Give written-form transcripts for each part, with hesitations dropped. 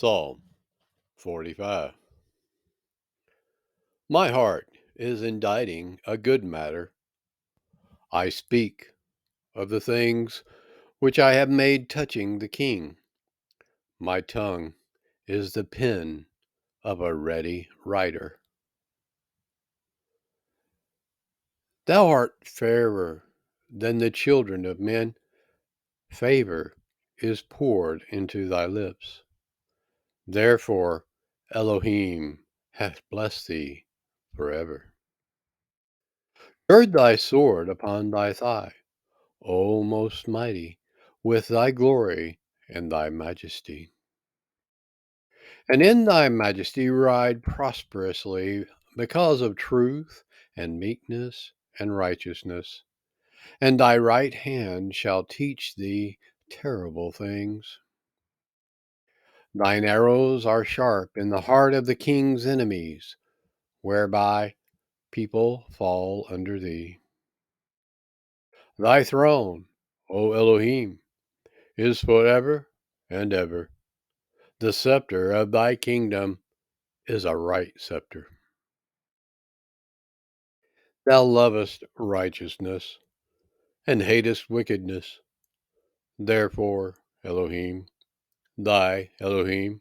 Psalm 45. My heart is inditing a good matter. I speak of the things which I have made touching the king. My tongue is the pen of a ready writer. Thou art fairer than the children of men. Favor is poured into thy lips. Therefore Elohim hath blessed thee forever. Gird thy sword upon thy thigh, O most mighty, with thy glory and thy majesty. And in thy majesty ride prosperously because of truth and meekness and righteousness. And thy right hand shall teach thee terrible things. Thine arrows are sharp in the heart of the king's enemies, whereby people fall under thee. Thy throne, O Elohim, is forever and ever. The scepter of thy kingdom is a right scepter. Thou lovest righteousness and hatest wickedness. Therefore, Elohim, thy Elohim,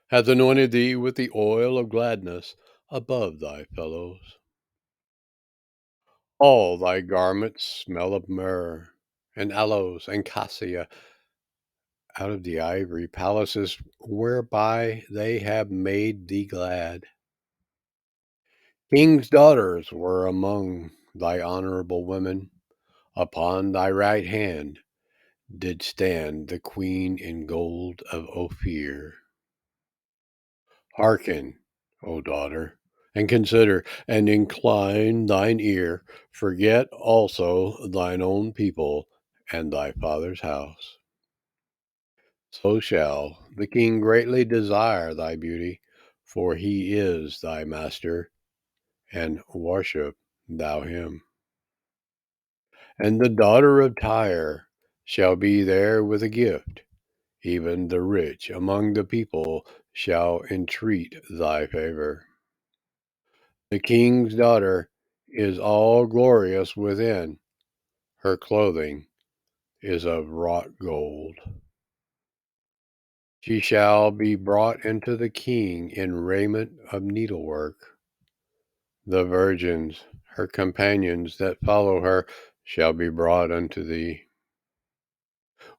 hath anointed thee with the oil of gladness above thy fellows. All thy garments smell of myrrh and aloes and cassia out of the ivory palaces whereby they have made thee glad. King's daughters were among thy honorable women. Upon thy right hand did stand the queen in gold of Ophir. Hearken, O daughter, and consider, and incline thine ear. Forget also thine own people and thy father's house. So shall the king greatly desire thy beauty, for he is thy master, and worship thou him. And the daughter of Tyre shall be there with a gift. Even the rich among the people shall entreat thy favor. The king's daughter is all glorious within. Her clothing is of wrought gold. She shall be brought into the king in raiment of needlework. The virgins, her companions that follow her, shall be brought unto thee.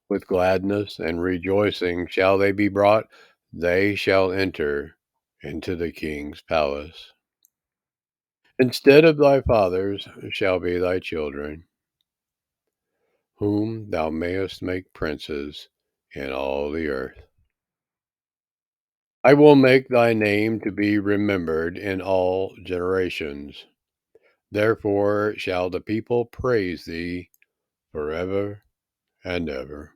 With gladness and rejoicing shall they be brought. They shall enter into the king's palace. Instead of thy fathers shall be thy children, whom thou mayest make princes in all the earth. I will make thy name to be remembered in all generations. Therefore shall the people praise thee forever and ever.